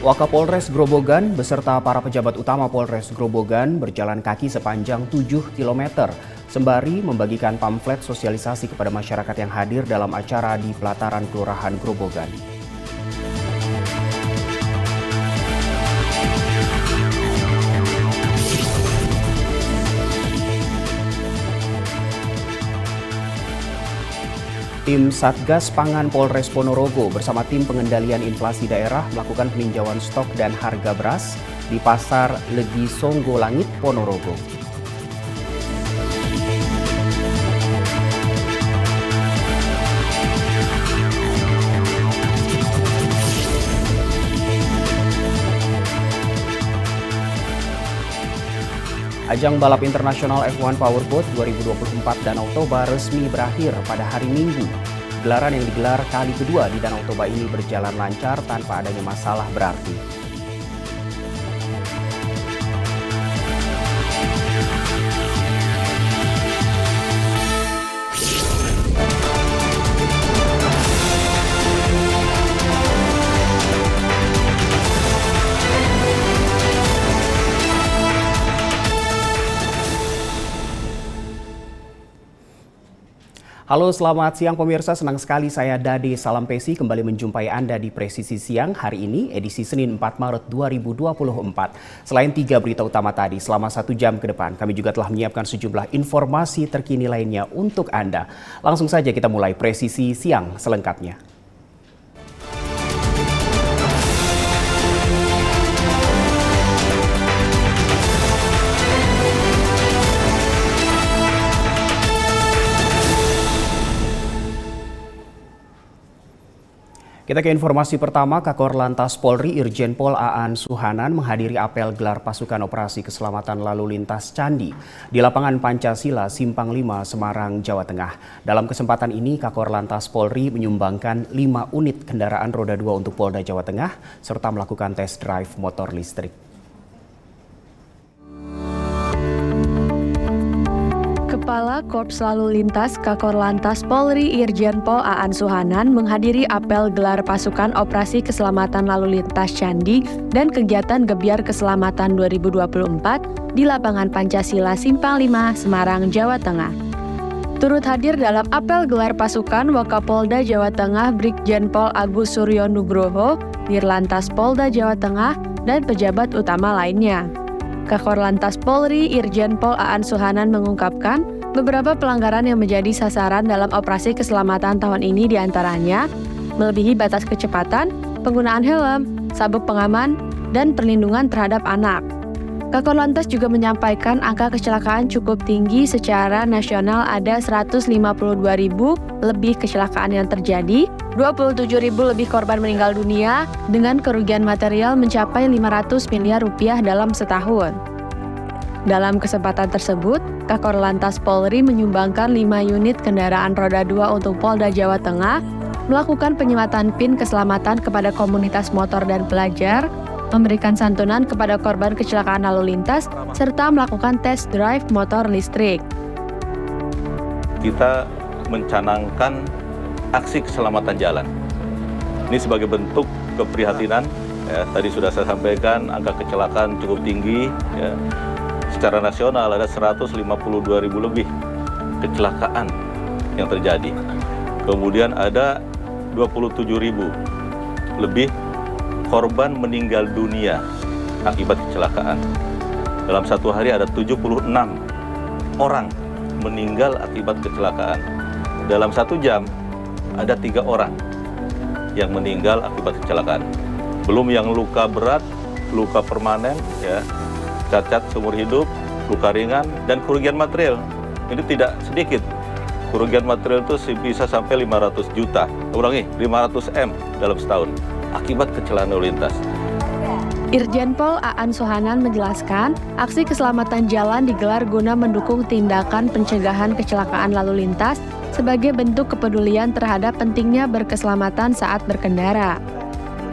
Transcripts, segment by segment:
Wakapolres Grobogan beserta para pejabat utama Polres Grobogan berjalan kaki sepanjang 7 km sembari membagikan pamflet sosialisasi kepada masyarakat yang hadir dalam acara di pelataran Kelurahan Grobogan. Tim Satgas Pangan Polres Ponorogo bersama tim pengendalian inflasi daerah melakukan peninjauan stok dan harga beras di Pasar Legi Songgo Langit, Ponorogo. Ajang balap internasional F1 Powerboat 2024 Danau Toba resmi berakhir pada hari Minggu. Gelaran yang digelar kali kedua di Danau Toba ini berjalan lancar tanpa adanya masalah berarti. Halo, selamat siang pemirsa. Senang sekali saya Dade Salampesi kembali menjumpai Anda di Presisi Siang hari ini, edisi Senin 4 Maret 2024. Selain 3 berita utama tadi, selama 1 jam ke depan, kami juga telah menyiapkan sejumlah informasi terkini lainnya untuk Anda. Langsung saja kita mulai Presisi Siang selengkapnya. Kita ke informasi pertama, Kakor Lantas Polri Irjen Pol Aan Suhanan menghadiri apel gelar pasukan operasi keselamatan lalu lintas Candi di lapangan Pancasila Simpang 5 Semarang, Jawa Tengah. Dalam kesempatan ini, Kakor Lantas Polri menyumbangkan 5 unit kendaraan roda 2 untuk Polda Jawa Tengah serta melakukan tes drive motor listrik. Kepala Korps Lalu Lintas Kakor Lantas Polri Irjen Pol Aan Suhanan menghadiri apel gelar pasukan operasi keselamatan lalu lintas Candi dan kegiatan Gebyar Keselamatan 2024 di lapangan Pancasila Simpang 5 Semarang, Jawa Tengah. Turut hadir dalam apel gelar pasukan Wakapolda Jawa Tengah Brigjen Pol Agus Suryo Nugroho, Dirlantas Polda Jawa Tengah, dan pejabat utama lainnya. Kakor Lantas Polri Irjen Pol Aan Suhanan mengungkapkan beberapa pelanggaran yang menjadi sasaran dalam operasi keselamatan tahun ini diantaranya melebihi batas kecepatan, penggunaan helm, sabuk pengaman, dan perlindungan terhadap anak. Kakor Lantas juga menyampaikan angka kecelakaan cukup tinggi secara nasional, ada 152.000 lebih kecelakaan yang terjadi, 27.000 lebih korban meninggal dunia, dengan kerugian material mencapai 500 miliar rupiah dalam setahun. Dalam kesempatan tersebut, Kakor Lantas Polri menyumbangkan 5 unit kendaraan roda 2 untuk Polda Jawa Tengah, melakukan penyematan PIN keselamatan kepada komunitas motor dan pelajar, memberikan santunan kepada korban kecelakaan lalu lintas, serta melakukan tes drive motor listrik. Kita mencanangkan aksi keselamatan jalan. Ini sebagai bentuk keprihatinan. Ya, tadi sudah saya sampaikan angka kecelakaan cukup tinggi. Ya. Secara nasional ada 152.000 lebih kecelakaan yang terjadi. Kemudian ada 27.000 lebih korban meninggal dunia akibat kecelakaan. Dalam satu hari ada 76 orang meninggal akibat kecelakaan. Dalam 1 jam ada 3 orang yang meninggal akibat kecelakaan. Belum yang luka berat, luka permanen, ya, cacat seumur hidup, luka ringan, dan kerugian material. Ini tidak sedikit. Kerugian material itu bisa sampai 500 juta. Ulangi, 500 M dalam setahun akibat kecelakaan lalu lintas. Irjen Pol Aan Suhanan menjelaskan, aksi keselamatan jalan digelar guna mendukung tindakan pencegahan kecelakaan lalu lintas sebagai bentuk kepedulian terhadap pentingnya berkeselamatan saat berkendara.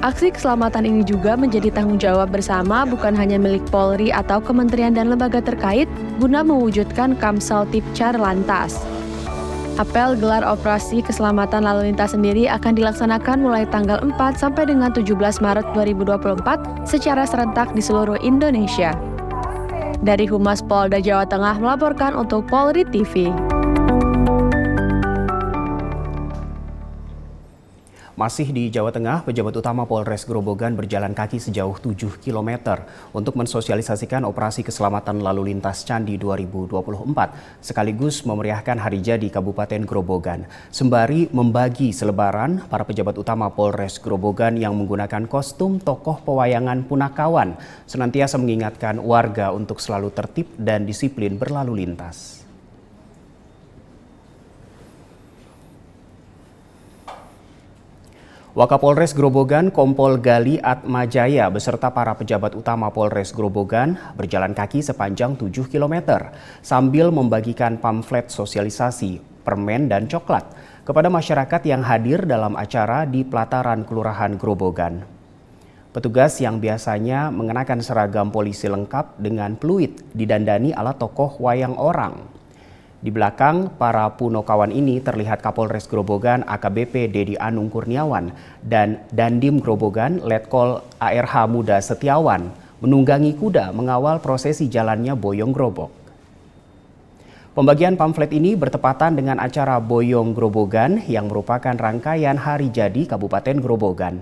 Aksi keselamatan ini juga menjadi tanggung jawab bersama, bukan hanya milik Polri atau kementerian dan lembaga terkait, guna mewujudkan Kamsel Tipcar Lantas. Apel gelar operasi keselamatan lalu lintas sendiri akan dilaksanakan mulai tanggal 4 sampai dengan 17 Maret 2024 secara serentak di seluruh Indonesia. Dari Humas Polda Jawa Tengah melaporkan untuk Polri TV. Masih di Jawa Tengah, pejabat utama Polres Grobogan berjalan kaki sejauh 7 km untuk mensosialisasikan operasi keselamatan lalu lintas Candi 2024, sekaligus memeriahkan Hari Jadi Kabupaten Grobogan. Sembari membagi selebaran, para pejabat utama Polres Grobogan yang menggunakan kostum tokoh pewayangan Punakawan senantiasa mengingatkan warga untuk selalu tertib dan disiplin berlalu lintas. Wakapolres Grobogan Kompol Gali Atmajaya beserta para pejabat utama Polres Grobogan berjalan kaki sepanjang 7 km sambil membagikan pamflet sosialisasi, permen dan coklat kepada masyarakat yang hadir dalam acara di pelataran Kelurahan Grobogan. Petugas yang biasanya mengenakan seragam polisi lengkap dengan peluit didandani ala tokoh wayang orang. Di belakang para Punakawan ini terlihat Kapolres Grobogan AKBP Dedi Anung Kurniawan dan Dandim Grobogan Letkol ARH Muda Setiawan menunggangi kuda mengawal prosesi jalannya Boyong Grobok. Pembagian pamflet ini bertepatan dengan acara Boyong Grobogan yang merupakan rangkaian Hari Jadi Kabupaten Grobogan.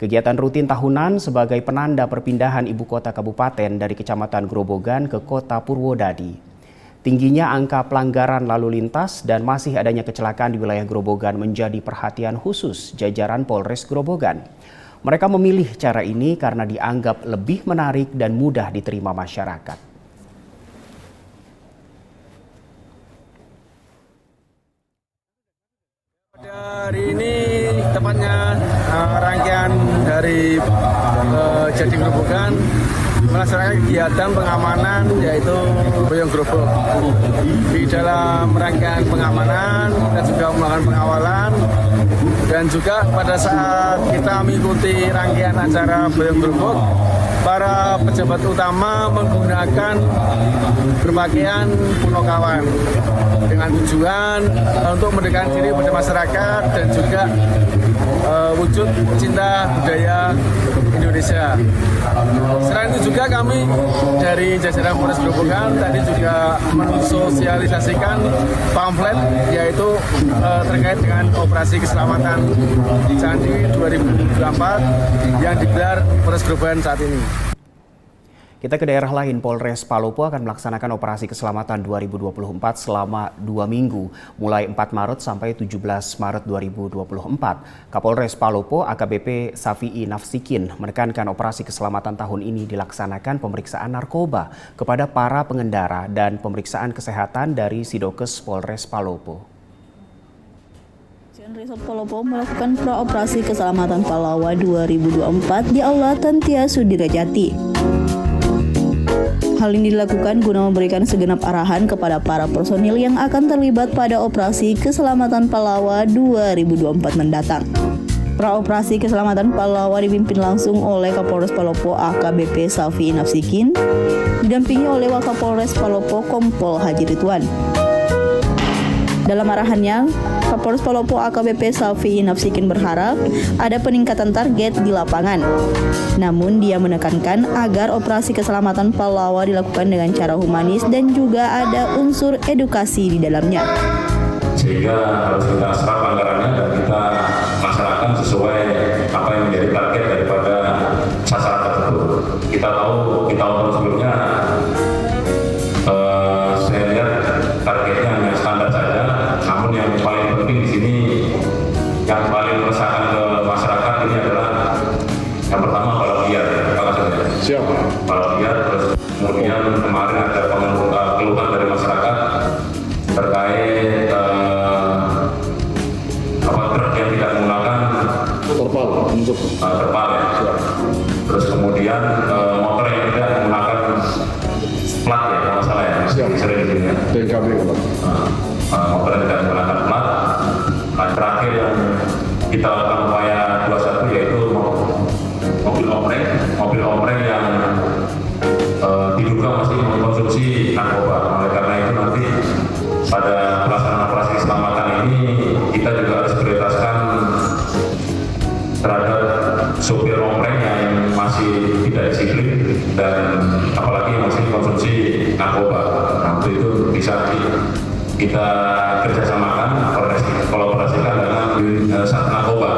Kegiatan rutin tahunan sebagai penanda perpindahan ibu kota kabupaten dari Kecamatan Grobogan ke Kota Purwodadi. Tingginya angka pelanggaran lalu lintas dan masih adanya kecelakaan di wilayah Grobogan menjadi perhatian khusus jajaran Polres Grobogan. Mereka memilih cara ini karena dianggap lebih menarik dan mudah diterima masyarakat. Hari ini tepatnya rangkaian dari Jadi Grobogan melaksanakan kegiatan pengamanan yaitu Boyong Grobok. Di dalam rangkaian pengamanan kita juga melakukan pengawalan dan juga pada saat kita mengikuti rangkaian acara Boyong Grobok, para pejabat utama menggunakan berpakaian Punakawan dengan tujuan untuk mendekatkan diri pada masyarakat dan juga wujud cinta budaya Indonesia. Selain itu juga kami dari jajaran Polres Grobogan tadi juga mensosialisasikan pamflet yaitu terkait dengan operasi keselamatan Candi 2024 yang digelar Polres Grobogan saat ini. Kita ke daerah lain, Polres Palopo akan melaksanakan operasi keselamatan 2024 selama 2 minggu, mulai 4 Maret sampai 17 Maret 2024. Kapolres Palopo AKBP Safi'i Nafsikin menekankan operasi keselamatan tahun ini dilaksanakan pemeriksaan narkoba kepada para pengendara dan pemeriksaan kesehatan dari Sidokes Polres Palopo. Resort Palopo melakukan praoperasi keselamatan Palawa 2024 di Aula Tantia Sudirajati. Hal ini dilakukan guna memberikan segenap arahan kepada para personil yang akan terlibat pada operasi keselamatan Palawa 2024 mendatang. Praoperasi keselamatan Palawa dipimpin langsung oleh Kapolres Palopo AKBP Safi'i Nafsikin, didampingi oleh Wakapolres Palopo Kompol Haji Ridwan. Dalam arahannya, Kapolres Palopo AKBP Safi'i Nafsikin berharap ada peningkatan target di lapangan. Namun dia menekankan agar operasi keselamatan Palawa dilakukan dengan cara humanis dan juga ada unsur edukasi di dalamnya. Sehingga harus kita serap anggarannya dan kita laksanakan sesuai apa yang menjadi target daripada sasaran tertentu. Kita tahu di tahun sebelumnya saya lihat targetnya hanya standar saja. Namun yang paling penting di sini, yang paling meresahkan ke masyarakat ini adalah yang pertama balap liar, balap liar, terus kemudian kemarin ada keluhan dari masyarakat terkait truk yang tidak menggunakan terpal ya. Terus kemudian motor yang tidak menggunakan plat ya, kalau salah ya, sering di sini ya. Motor yang tidak menggunakan plat. Nah, terakhir yang kita lakukan upaya 21 yaitu mobil omreng yang diduga masih mengkonsumsi narkoba. Oleh karena itu nanti pada pelaksanaan operasi keselamatan narkoba. Nah, untuk itu bisa kita kerjasamakan, kolaborasikan dengan Sat Narkoba.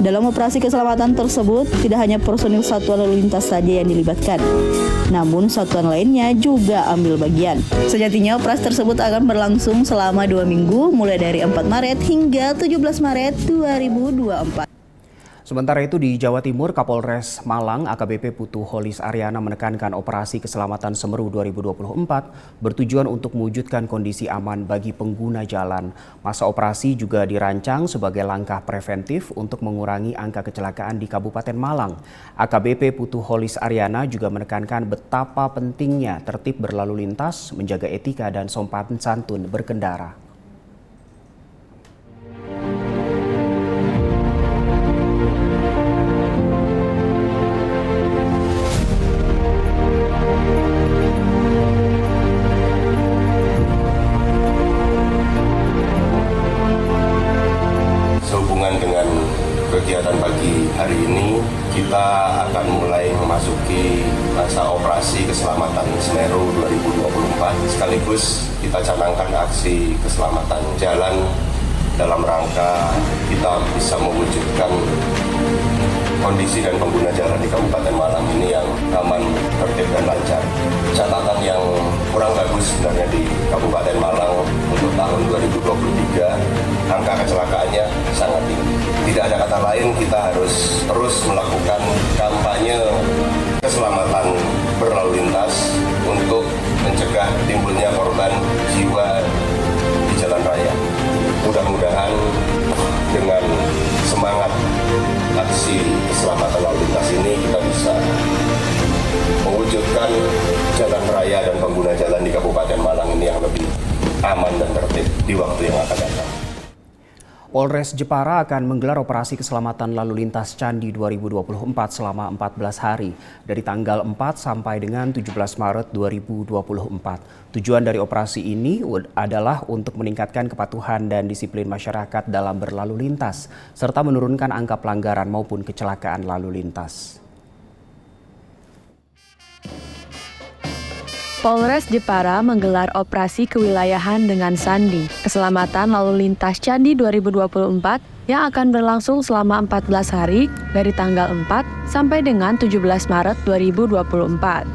Dalam operasi keselamatan tersebut, tidak hanya personil satuan lalu lintas saja yang dilibatkan, namun satuan lainnya juga ambil bagian. Sejatinya operasi tersebut akan berlangsung selama 2 minggu, mulai dari 4 Maret hingga 17 Maret 2024. Sementara itu di Jawa Timur, Kapolres Malang AKBP Putu Holis Aryana menekankan operasi keselamatan Semeru 2024 bertujuan untuk mewujudkan kondisi aman bagi pengguna jalan. Masa operasi juga dirancang sebagai langkah preventif untuk mengurangi angka kecelakaan di Kabupaten Malang. AKBP Putu Holis Aryana juga menekankan betapa pentingnya tertib berlalu lintas, menjaga etika dan sopan santun berkendara. Dengan kegiatan pagi hari ini, kita akan mulai memasuki masa operasi keselamatan Semeru 2024. Sekaligus kita canangkan aksi keselamatan jalan dalam rangka kita bisa mewujudkan kondisi dan pengguna jalan di Kabupaten Malang ini yang aman, tertib dan lancar. Catatan yang kurang bagus sebenarnya di Kabupaten Malang untuk tahun 2023, angka kecelakaannya sangat tinggi. Tidak ada kata lain, kita harus terus melakukan kampanye keselamatan berlalu lintas untuk mencegah timbulnya korban jiwa di jalan raya. Mudah-mudahan dengan semangat aksi keselamatan lalu lintas ini kita bisa mewujudkan jalan raya dan pengguna jalan di Kabupaten Malang ini yang lebih aman dan tertib di waktu yang akan datang. Polres Jepara akan menggelar operasi keselamatan lalu lintas Candi 2024 selama 14 hari dari tanggal 4 sampai dengan 17 Maret 2024. Tujuan dari operasi ini adalah untuk meningkatkan kepatuhan dan disiplin masyarakat dalam berlalu lintas serta menurunkan angka pelanggaran maupun kecelakaan lalu lintas. Polres Jepara menggelar operasi kewilayahan dengan Sandi, Keselamatan Lalu Lintas Candi 2024 yang akan berlangsung selama 14 hari dari tanggal 4 sampai dengan 17 Maret 2024.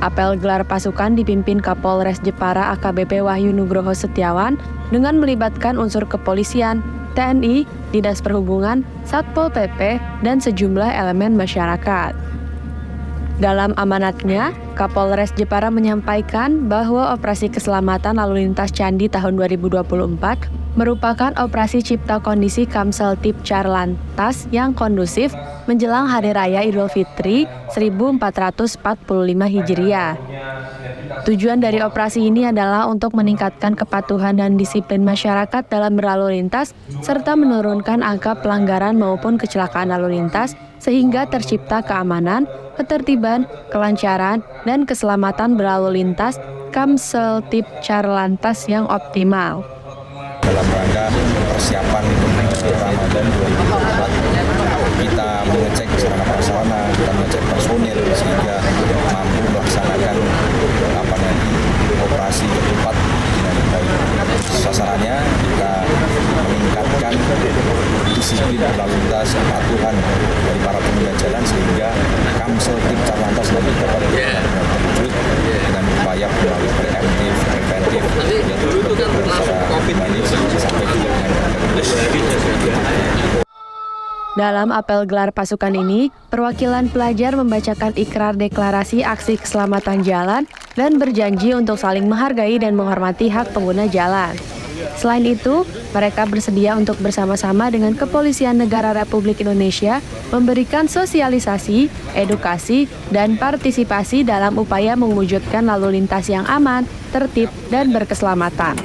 Apel gelar pasukan dipimpin Kapolres Jepara AKBP Wahyu Nugroho Setiawan dengan melibatkan unsur kepolisian, TNI, Dinas Perhubungan, Satpol PP, dan sejumlah elemen masyarakat. Dalam amanatnya, Kapolres Jepara menyampaikan bahwa operasi keselamatan lalu lintas Candi tahun 2024 merupakan operasi cipta kondisi Kamseltip Carlantas yang kondusif menjelang Hari Raya Idul Fitri 1445 Hijriah. Tujuan dari operasi ini adalah untuk meningkatkan kepatuhan dan disiplin masyarakat dalam berlalu lintas serta menurunkan angka pelanggaran maupun kecelakaan lalu lintas sehingga tercipta keamanan, ketertiban, kelancaran, dan keselamatan berlalu lintas Kamseltip Carlantas yang optimal. Dalam rangka persiapan Ramadan 2024, kita mengecek sarana prasarana, kita mengecek personil sehingga mampu melaksanakan operasi ketupat dengan baik. Sasarannya kita meningkatkan disiplin berlalu lintas, kepatuhan dari para pengguna jalan sehingga Kamseltip Carlantas nanti dapat terwujud dengan upaya melalui preventif yang secara humanis sampai dengan Dalam apel gelar pasukan ini, perwakilan pelajar membacakan ikrar deklarasi aksi keselamatan jalan dan berjanji untuk saling menghargai dan menghormati hak pengguna jalan. Selain itu, mereka bersedia untuk bersama-sama dengan Kepolisian Negara Republik Indonesia memberikan sosialisasi, edukasi, dan partisipasi dalam upaya mewujudkan lalu lintas yang aman, tertib, dan berkeselamatan.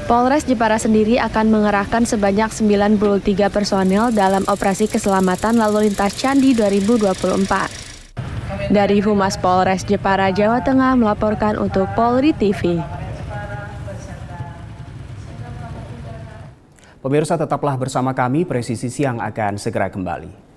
Polres Jepara sendiri akan mengerahkan sebanyak 93 personel dalam operasi keselamatan lalu lintas Candi 2024. Dari Humas Polres Jepara, Jawa Tengah melaporkan untuk Polri TV. Pemirsa, tetaplah bersama kami, Presisi Siang akan segera kembali.